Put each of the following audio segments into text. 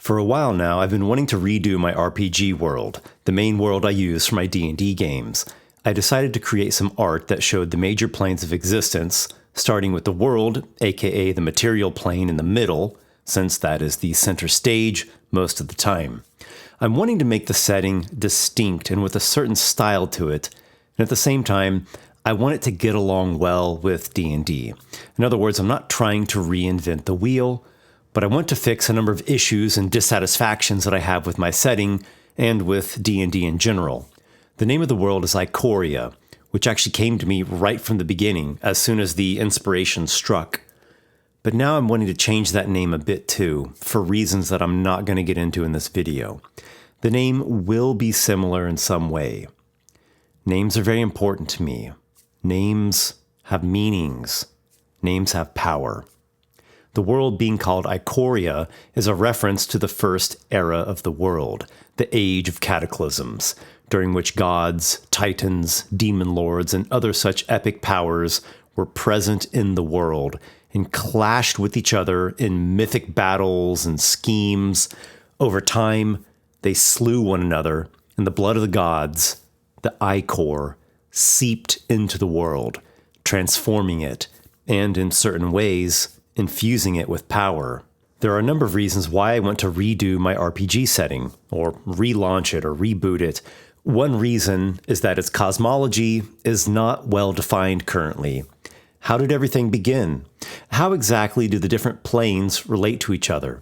For a while now, I've been wanting to redo my RPG world, the main world I use for my D&D games. I decided to create some art that showed the major planes of existence, starting with the world, aka the material plane in the middle, since that is the center stage most of the time. I'm wanting to make the setting distinct and with a certain style to it, and at the same time, I want it to get along well with D&D. In other words, I'm not trying to reinvent the wheel, but I want to fix a number of issues and dissatisfactions that I have with my setting and with D&D in general. The name of the world is Ioria, which actually came to me right from the beginning, as soon as the inspiration struck. But now I'm wanting to change that name a bit too, for reasons that I'm not going to get into in this video. The name will be similar in some way. Names are very important to me. Names have meanings. Names have power. The world being called Ioria is a reference to the first era of the world, the age of cataclysms, during which gods, titans, demon lords, and other such epic powers were present in the world and clashed with each other in mythic battles and schemes. Over time, they slew one another, and the blood of the gods, the ichor, seeped into the world, transforming it, and in certain ways, infusing it with power. There are a number of reasons why I want to redo my RPG setting, or relaunch it or reboot it. One reason is that its cosmology is not well defined currently. How did everything begin? How exactly do the different planes relate to each other?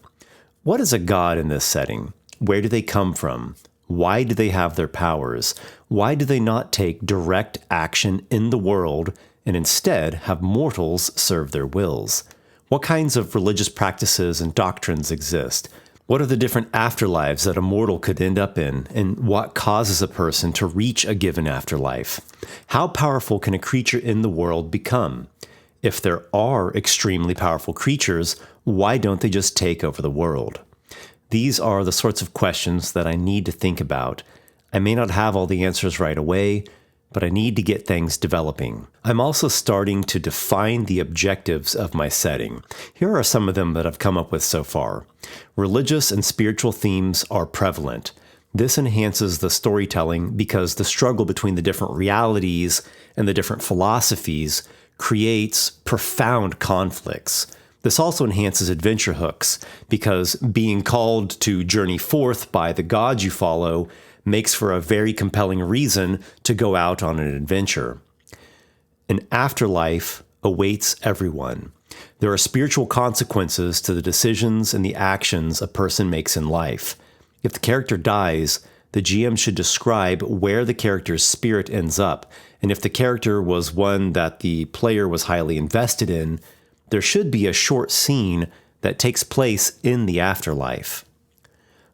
What is a god in this setting? Where do they come from? Why do they have their powers? Why do they not take direct action in the world and instead have mortals serve their wills? What kinds of religious practices and doctrines exist? What are the different afterlives that a mortal could end up in, and what causes a person to reach a given afterlife? How powerful can a creature in the world become? If there are extremely powerful creatures, why don't they just take over the world? These are the sorts of questions that I need to think about. I may not have all the answers right away, but I need to get things developing. I'm also starting to define the objectives of my setting. Here are some of them that I've come up with so far. Religious and spiritual themes are prevalent. This enhances the storytelling because the struggle between the different realities and the different philosophies creates profound conflicts. This also enhances adventure hooks because being called to journey forth by the gods you follow makes for a very compelling reason to go out on an adventure. An afterlife awaits everyone. There are spiritual consequences to the decisions and the actions a person makes in life. If the character dies, the GM should describe where the character's spirit ends up, and if the character was one that the player was highly invested in, there should be a short scene that takes place in the afterlife.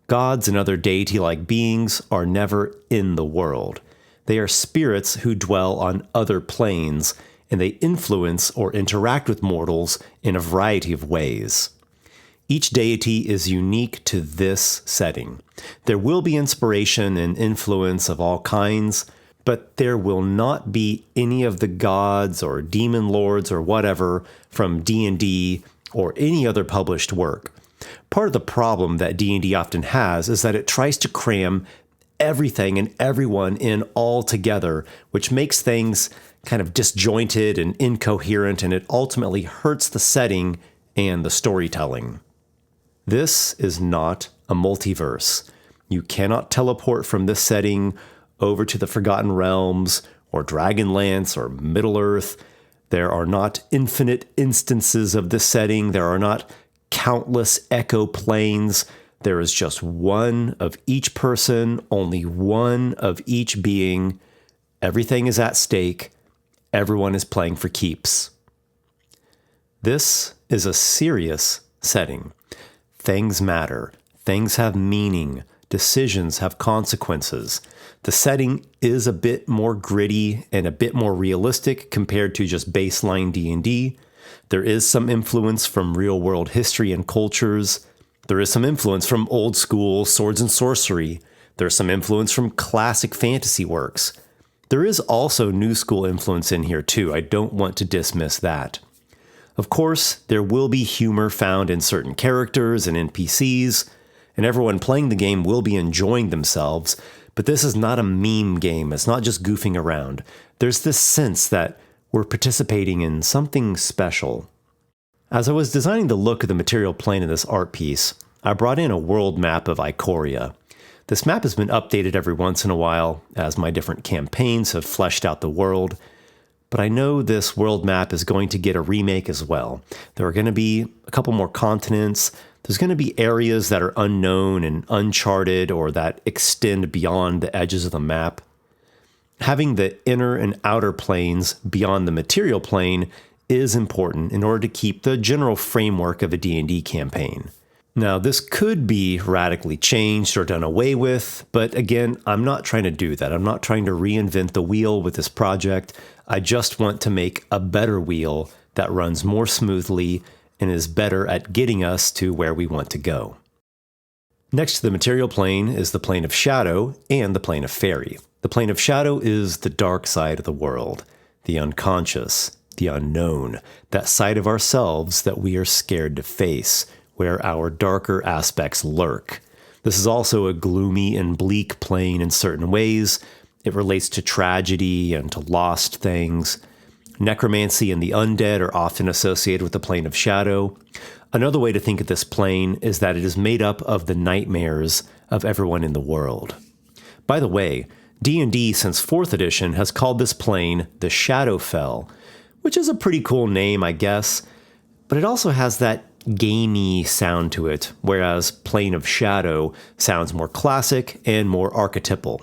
Gods and other deity-like beings are never in the world. They are spirits who dwell on other planes, and they influence or interact with mortals in a variety of ways. Each deity is unique to this setting. There will be inspiration and influence of all kinds, but there will not be any of the gods or demon lords or whatever from D&D or any other published work. Part of the problem that D&D often has is that it tries to cram everything and everyone in all together, which makes things kind of disjointed and incoherent, and it ultimately hurts the setting and the storytelling. This is not a multiverse. You cannot teleport from this setting over to the Forgotten Realms or Dragonlance or Middle-earth. There are not infinite instances of this setting. There are not countless echo planes. There is just one of each person, only one of each being. Everything is at stake. Everyone is playing for keeps. This is a serious setting. Things matter. Things have meaning. Decisions have consequences. The setting is a bit more gritty and a bit more realistic compared to just baseline D&D. There is some influence from real-world history and cultures. There is some influence from old-school swords and sorcery. There's some influence from classic fantasy works. There is also new-school influence in here, too. I don't want to dismiss that. Of course, there will be humor found in certain characters and NPCs, and everyone playing the game will be enjoying themselves, but this is not a meme game. It's not just goofing around. There's this sense that we're participating in something special. As I was designing the look of the material plane in this art piece, I brought in a world map of Ioria. This map has been updated every once in a while as my different campaigns have fleshed out the world, but I know this world map is going to get a remake as well. There are going to be a couple more continents. There's going to be areas that are unknown and uncharted or that extend beyond the edges of the map. Having the inner and outer planes beyond the material plane is important in order to keep the general framework of a D&D campaign. Now, this could be radically changed or done away with, but again, I'm not trying to do that. I'm not trying to reinvent the wheel with this project. I just want to make a better wheel that runs more smoothly and is better at getting us to where we want to go. Next to the material plane is the plane of shadow and the plane of fairy. The plane of shadow is the dark side of the world, the unconscious, the unknown, that side of ourselves that we are scared to face, where our darker aspects lurk. This is also a gloomy and bleak plane in certain ways. It relates to tragedy and to lost things. Necromancy and the undead are often associated with the plane of shadow. Another way to think of this plane is that it is made up of the nightmares of everyone in the world. By the way, D&D since 4th edition has called this plane the Shadowfell, which is a pretty cool name, I guess, but it also has that gamey sound to it, whereas Plane of Shadow sounds more classic and more archetypal.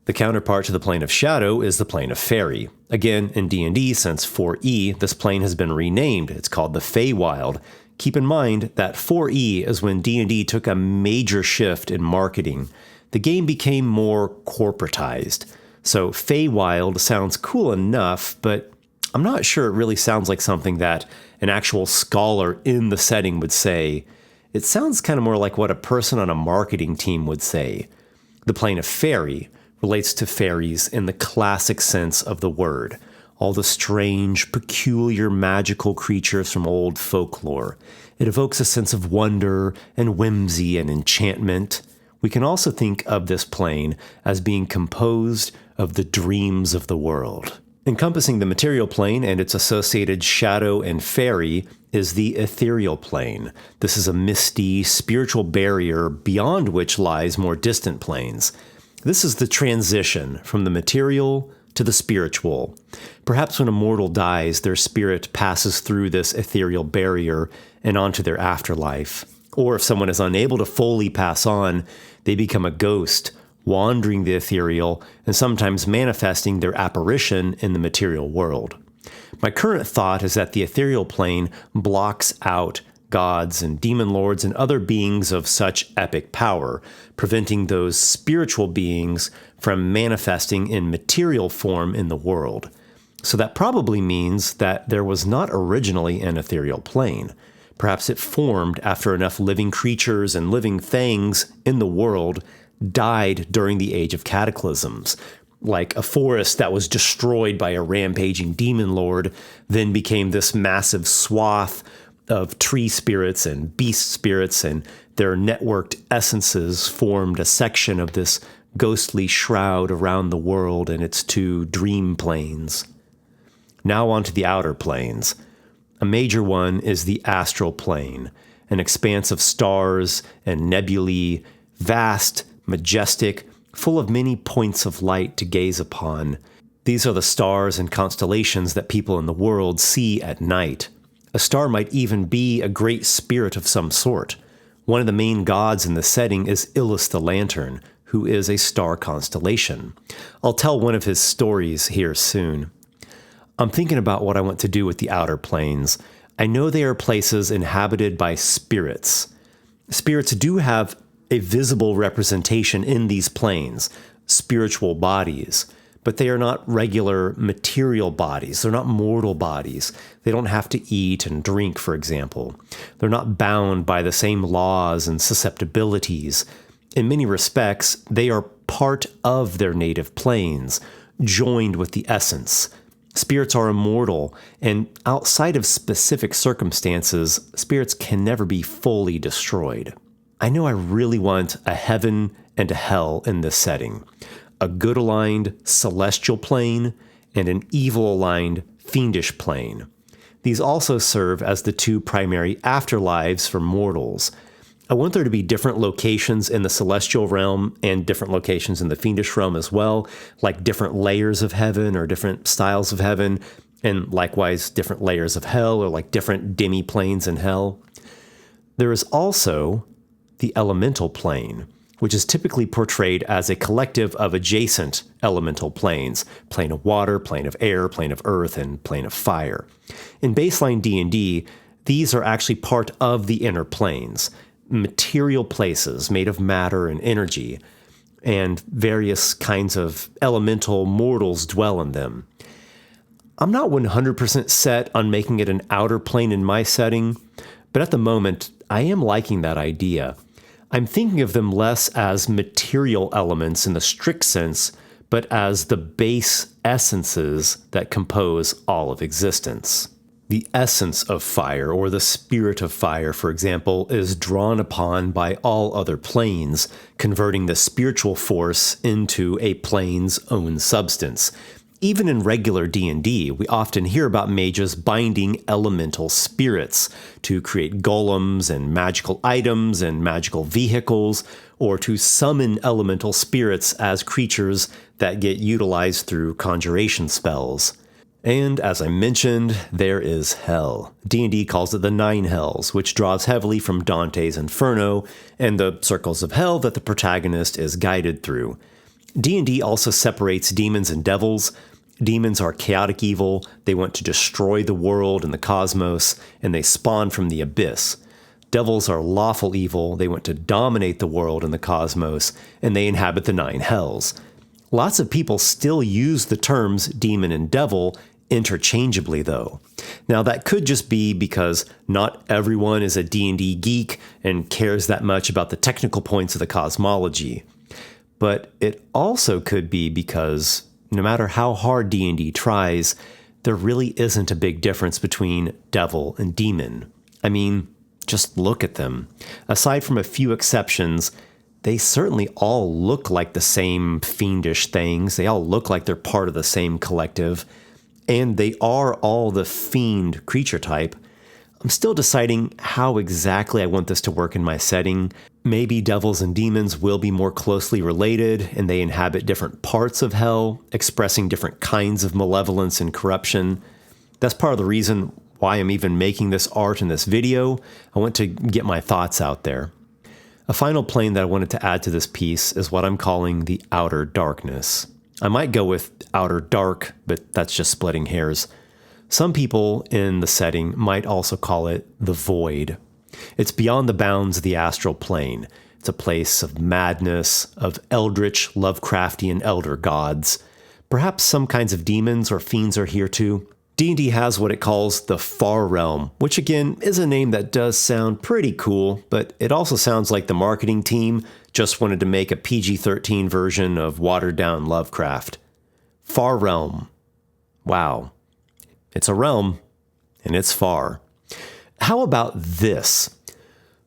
The counterpart to the Plane of Shadow is the Plane of Fairy. Again, in D&D since 4E, this plane has been renamed. It's called the Feywild. Keep in mind that 4E is when D&D took a major shift in marketing. The game became more corporatized. So Feywild sounds cool enough, but I'm not sure it really sounds like something that an actual scholar in the setting would say. It sounds kind of more like what a person on a marketing team would say. The plane of fairy relates to fairies in the classic sense of the word, all the strange, peculiar, magical creatures from old folklore. It evokes a sense of wonder and whimsy and enchantment. We can also think of this plane as being composed of the dreams of the world. Encompassing the material plane and its associated shadow and fairy is the ethereal plane. This is a misty, spiritual barrier beyond which lies more distant planes. This is the transition from the material to the spiritual. Perhaps when a mortal dies, their spirit passes through this ethereal barrier and onto their afterlife. Or if someone is unable to fully pass on, they become a ghost, wandering the ethereal and sometimes manifesting their apparition in the material world. My current thought is that the ethereal plane blocks out gods and demon lords and other beings of such epic power, preventing those spiritual beings from manifesting in material form in the world. So that probably means that there was not originally an ethereal plane. Perhaps it formed after enough living creatures and living things in the world died during the age of cataclysms, like a forest that was destroyed by a rampaging demon lord, then became this massive swath of tree spirits and beast spirits, and their networked essences formed a section of this ghostly shroud around the world and its two dream planes. Now onto the outer planes. A major one is the astral plane, an expanse of stars and nebulae, vast, majestic, full of many points of light to gaze upon. These are the stars and constellations that people in the world see at night. A star might even be a great spirit of some sort. One of the main gods in the setting is Illus the Lantern, who is a star constellation. I'll tell one of his stories here soon. I'm thinking about what I want to do with the outer planes. I know they are places inhabited by spirits. Spirits do have a visible representation in these planes, spiritual bodies, but they are not regular material bodies. They're not mortal bodies. They don't have to eat and drink, for example. They're not bound by the same laws and susceptibilities. In many respects, they are part of their native planes, joined with the essence. Spirits are immortal, and outside of specific circumstances, spirits can never be fully destroyed. I know I really want a heaven and a hell in this setting, a good-aligned celestial plane and an evil-aligned fiendish plane. These also serve as the two primary afterlives for mortals. I want there to be different locations in the celestial realm and different locations in the fiendish realm as well, like different layers of heaven or different styles of heaven, and likewise different layers of hell or like different demi-planes in hell. There is also the elemental plane, which is typically portrayed as a collective of adjacent elemental planes: plane of water, plane of air, plane of earth, and plane of fire. In baseline D&D, these are actually part of the inner planes, material places made of matter and energy, and various kinds of elemental mortals dwell in them. I'm not 100% set on making it an outer plane in my setting, but at the moment, I am liking that idea. I'm thinking of them less as material elements in the strict sense, but as the base essences that compose all of existence. The essence of fire, or the spirit of fire, for example, is drawn upon by all other planes, converting the spiritual force into a plane's own substance. Even in regular D&D, we often hear about mages binding elemental spirits to create golems and magical items and magical vehicles, or to summon elemental spirits as creatures that get utilized through conjuration spells. And as I mentioned, there is hell. D&D calls it the Nine Hells, which draws heavily from Dante's Inferno and the circles of hell that the protagonist is guided through. D&D also separates demons and devils. Demons are chaotic evil, they want to destroy the world and the cosmos, and they spawn from the abyss. Devils are lawful evil, they want to dominate the world and the cosmos, and they inhabit the Nine Hells. Lots of people still use the terms demon and devil interchangeably, though. Now, that could just be because not everyone is a D&D geek and cares that much about the technical points of the cosmology. But it also could be because no matter how hard D&D tries, there really isn't a big difference between devil and demon. I mean, just look at them. Aside from a few exceptions, they certainly all look like the same fiendish things. They all look like they're part of the same collective. And they are all the fiend creature type. I'm still deciding how exactly I want this to work in my setting. Maybe devils and demons will be more closely related, and they inhabit different parts of hell, expressing different kinds of malevolence and corruption. That's part of the reason why I'm even making this art in this video. I want to get my thoughts out there. A final plane that I wanted to add to this piece is what I'm calling the outer darkness. I might go with outer dark, but that's just splitting hairs. Some people in the setting might also call it the void. It's beyond the bounds of the astral plane. It's a place of madness, of eldritch, Lovecraftian elder gods. Perhaps some kinds of demons or fiends are here too. D&D has what it calls the Far Realm, which again is a name that does sound pretty cool, but it also sounds like the marketing team just wanted to make a PG-13 version of watered-down Lovecraft. Far Realm. Wow. It's a realm, and it's far. How about this?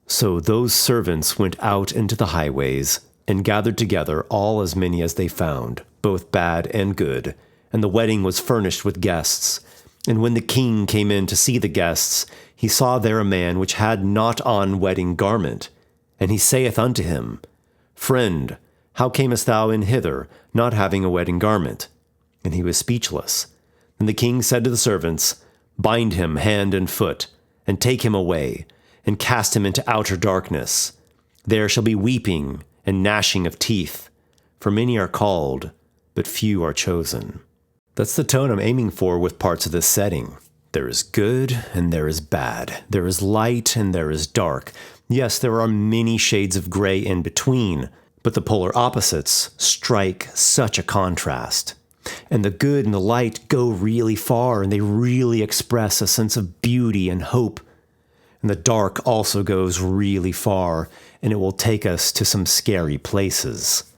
So those servants went out into the highways and gathered together all as many as they found, both bad and good, and the wedding was furnished with guests. And when the king came in to see the guests, he saw there a man which had not on wedding garment. And he saith unto him, Friend, how camest thou in hither, not having a wedding garment? And he was speechless. And the king said to the servants, Bind him hand and foot, and take him away, and cast him into outer darkness. There shall be weeping and gnashing of teeth, for many are called, but few are chosen. That's the tone I'm aiming for with parts of this setting. There is good and there is bad. There is light and there is dark. Yes, there are many shades of gray in between, but the polar opposites strike such a contrast. And the good and the light go really far, and they really express a sense of beauty and hope. And the dark also goes really far, and it will take us to some scary places.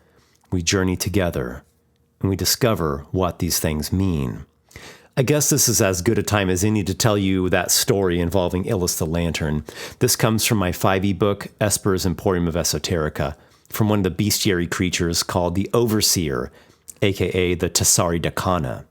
We journey together, and we discover what these things mean. I guess this is as good a time as any to tell you that story involving Illis the Lantern. This comes from my 5e book, Esper's Emporium of Esoterica, from one of the bestiary creatures called the Overseer, aka the Tessari Decana.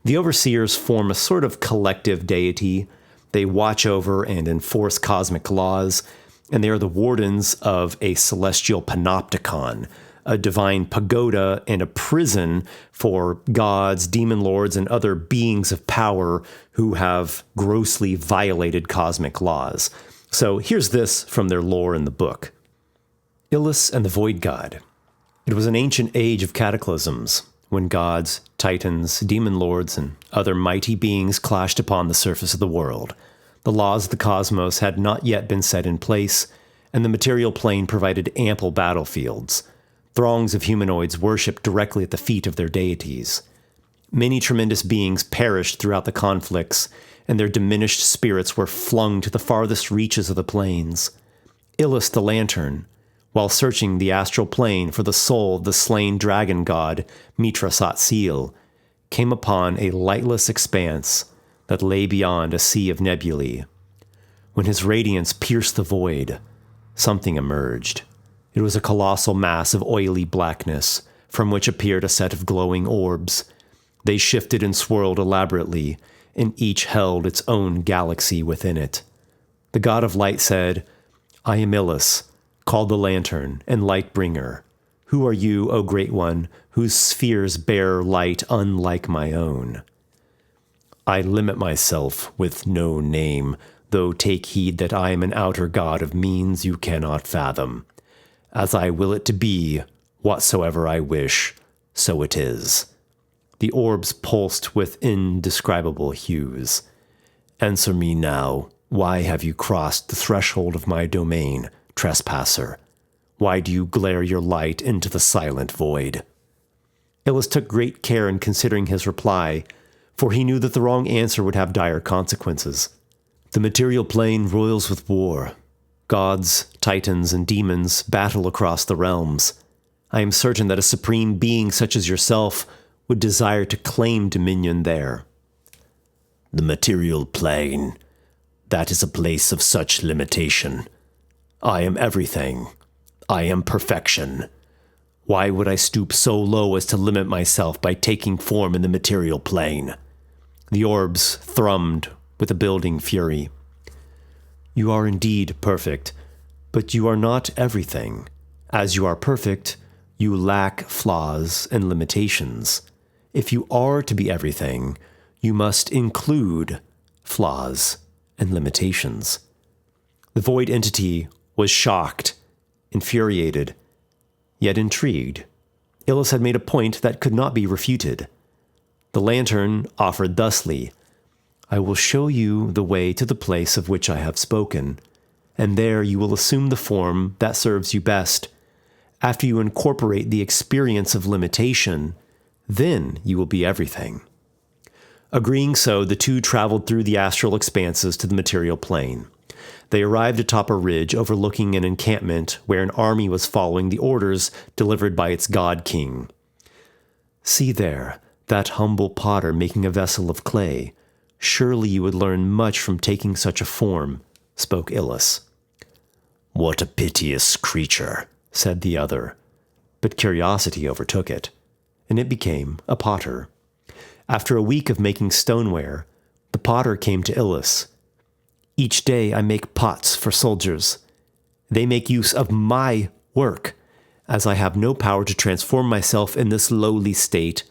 The Overseers form a sort of collective deity. They watch over and enforce cosmic laws, and they are the wardens of a celestial panopticon, a divine pagoda and a prison for gods, demon lords, and other beings of power who have grossly violated cosmic laws. So here's this from their lore in the book. Illis and the Void God. It was an ancient age of cataclysms, when gods, titans, demon lords, and other mighty beings clashed upon the surface of the world. The laws of the cosmos had not yet been set in place, and the material plane provided ample battlefields. Throngs of humanoids worshipped directly at the feet of their deities. Many tremendous beings perished throughout the conflicts, and their diminished spirits were flung to the farthest reaches of the planes. Illis the Lantern, while searching the astral plane for the soul of the slain dragon god Mitrasat-Seal, came upon a lightless expanse that lay beyond a sea of nebulae. When his radiance pierced the void, something emerged. It was a colossal mass of oily blackness, from which appeared a set of glowing orbs. They shifted and swirled elaborately, and each held its own galaxy within it. The god of light said, "I am Illis, called the Lantern and Lightbringer. Who are you, O Great One, whose spheres bear light unlike my own?" "I limit myself with no name, though take heed that I am an outer god of means you cannot fathom. As I will it to be, whatsoever I wish, so it is." The orbs pulsed with indescribable hues. "Answer me now, why have you crossed the threshold of my domain, trespasser? Why do you glare your light into the silent void?" Illis took great care in considering his reply, for he knew that the wrong answer would have dire consequences. "The material plane roils with war. Gods, titans, and demons battle across the realms. I am certain that a supreme being such as yourself would desire to claim dominion there." "The material plane, that is a place of such limitation. I am everything. I am perfection. Why would I stoop so low as to limit myself by taking form in the material plane?" The orbs thrummed with a building fury. "You are indeed perfect, but you are not everything. As you are perfect, you lack flaws and limitations. If you are to be everything, you must include flaws and limitations." The void entity was shocked, infuriated, yet intrigued. Illis had made a point that could not be refuted. The Lantern offered thusly, "I will show you the way to the place of which I have spoken, and there you will assume the form that serves you best. After you incorporate the experience of limitation, then you will be everything." Agreeing so, the two traveled through the astral expanses to the material plane. They arrived atop a ridge overlooking an encampment where an army was following the orders delivered by its god king. "See there, that humble potter making a vessel of clay. Surely you would learn much from taking such a form," spoke Illis. "What a piteous creature," said the other. But curiosity overtook it, and it became a potter. After a week of making stoneware, the potter came to Illis. "Each day I make pots for soldiers. They make use of my work. As I have no power to transform myself in this lowly state,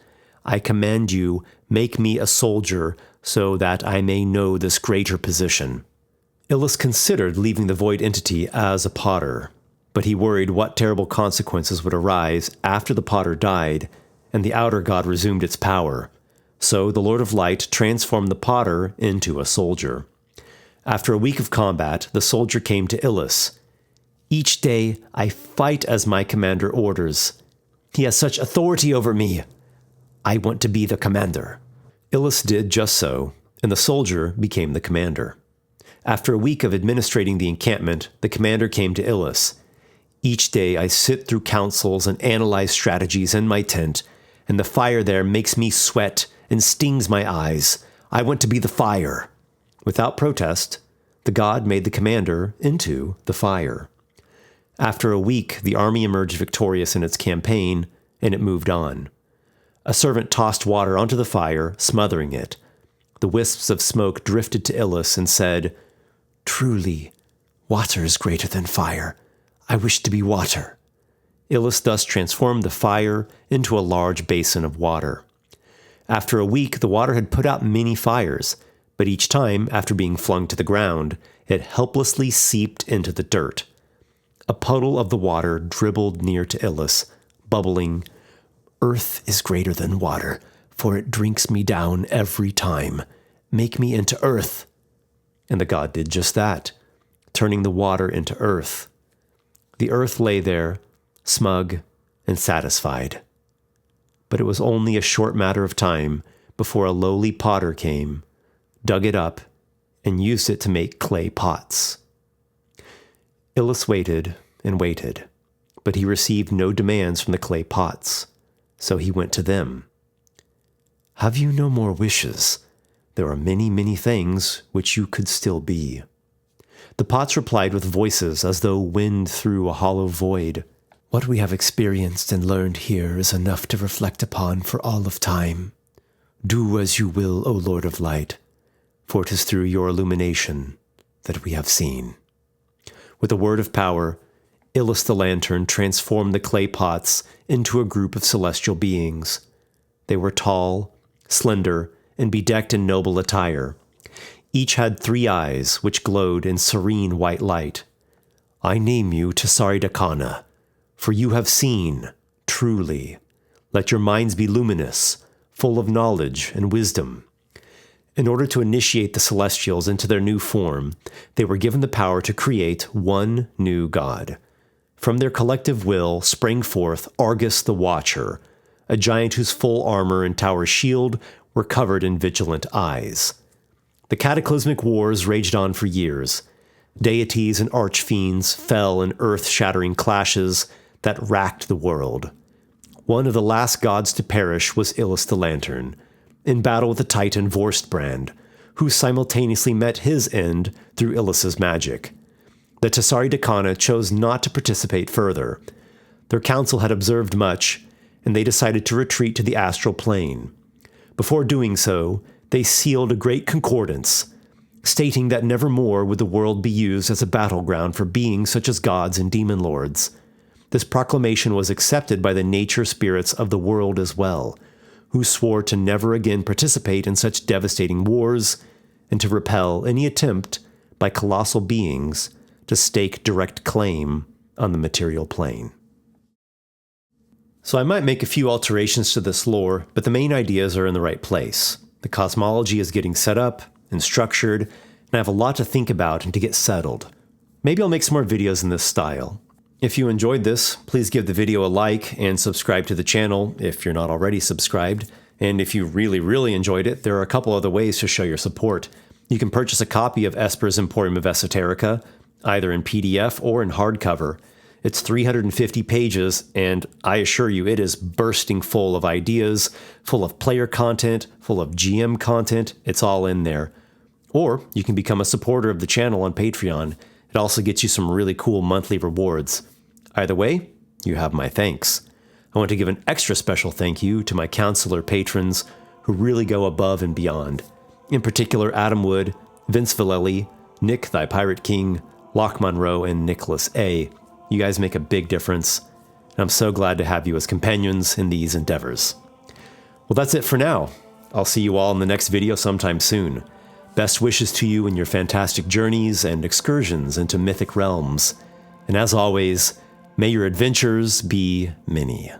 I command you, make me a soldier, so that I may know this greater position." Illis considered leaving the void entity as a potter, but he worried what terrible consequences would arise after the potter died and the outer god resumed its power. So the Lord of Light transformed the potter into a soldier. After a week of combat, the soldier came to Illis. "Each day I fight as my commander orders. He has such authority over me. I want to be the commander." Illis did just so, and the soldier became the commander. After a week of administrating the encampment, the commander came to Illis. "Each day I sit through councils and analyze strategies in my tent, and the fire there makes me sweat and stings my eyes. I want to be the fire." Without protest, the god made the commander into the fire. After a week, the army emerged victorious in its campaign, and it moved on. A servant tossed water onto the fire, smothering it. The wisps of smoke drifted to Illis and said, "Truly, water is greater than fire. I wish to be water." Illis thus transformed the fire into a large basin of water. After a week, the water had put out many fires, but each time, after being flung to the ground, it helplessly seeped into the dirt. A puddle of the water dribbled near to Illis, bubbling, "Earth is greater than water, for it drinks me down every time. Make me into earth." And the god did just that, turning the water into earth. The earth lay there, smug and satisfied. But it was only a short matter of time before a lowly potter came, dug it up, and used it to make clay pots. Illis waited and waited, but he received no demands from the clay pots, so he went to them. "Have you no more wishes? There are many, many things which you could still be." The pots replied with voices as though wind through a hollow void. "What we have experienced and learned here is enough to reflect upon for all of time. Do as you will, O Lord of Light, for it is through your illumination that we have seen." With a word of power, Illis the Lantern transformed the clay pots into a group of celestial beings. They were tall, slender, and bedecked in noble attire. Each had 3 eyes, which glowed in serene white light. "I name you Tissaridakana, for you have seen, truly. Let your minds be luminous, full of knowledge and wisdom." In order to initiate the Celestials into their new form, they were given the power to create one new god. From their collective will sprang forth Argus the Watcher, a giant whose full armor and tower shield were covered in vigilant eyes. The cataclysmic wars raged on for years. Deities and archfiends fell in earth-shattering clashes that racked the world. One of the last gods to perish was Illis the Lantern, in battle with the titan Vorstbrand, who simultaneously met his end through Illis's magic. The Tissaridakana chose not to participate further. Their council had observed much, and they decided to retreat to the astral plane. Before doing so, they sealed a great concordance, stating that nevermore would the world be used as a battleground for beings such as gods and demon lords. This proclamation was accepted by the nature spirits of the world as well, who swore to never again participate in such devastating wars and to repel any attempt by colossal beings to stake direct claim on the material plane. So I might make a few alterations to this lore, but the main ideas are in the right place. The cosmology is getting set up and structured, and I have a lot to think about and to get settled. Maybe I'll make some more videos in this style. If you enjoyed this, please give the video a like and subscribe to the channel if you're not already subscribed. And if you really enjoyed it, there are a couple other ways to show your support. You can purchase a copy of Esper's Emporium of Esoterica, either in PDF or in hardcover. It's 350 pages, and I assure you it is bursting full of ideas, full of player content, full of GM content. It's all in there. Or you can become a supporter of the channel on Patreon. It also gets you some really cool monthly rewards. Either way, you have my thanks. I want to give an extra special thank you to my counselor patrons who really go above and beyond. In particular, Adam Wood, Vince Vallely, Nick Thy Pirate King, Locke Monroe, and Nicholas A. You guys make a big difference, and I'm so glad to have you as companions in these endeavors. Well, that's it for now. I'll see you all in the next video sometime soon. Best wishes to you in your fantastic journeys and excursions into mythic realms. And as always, may your adventures be many.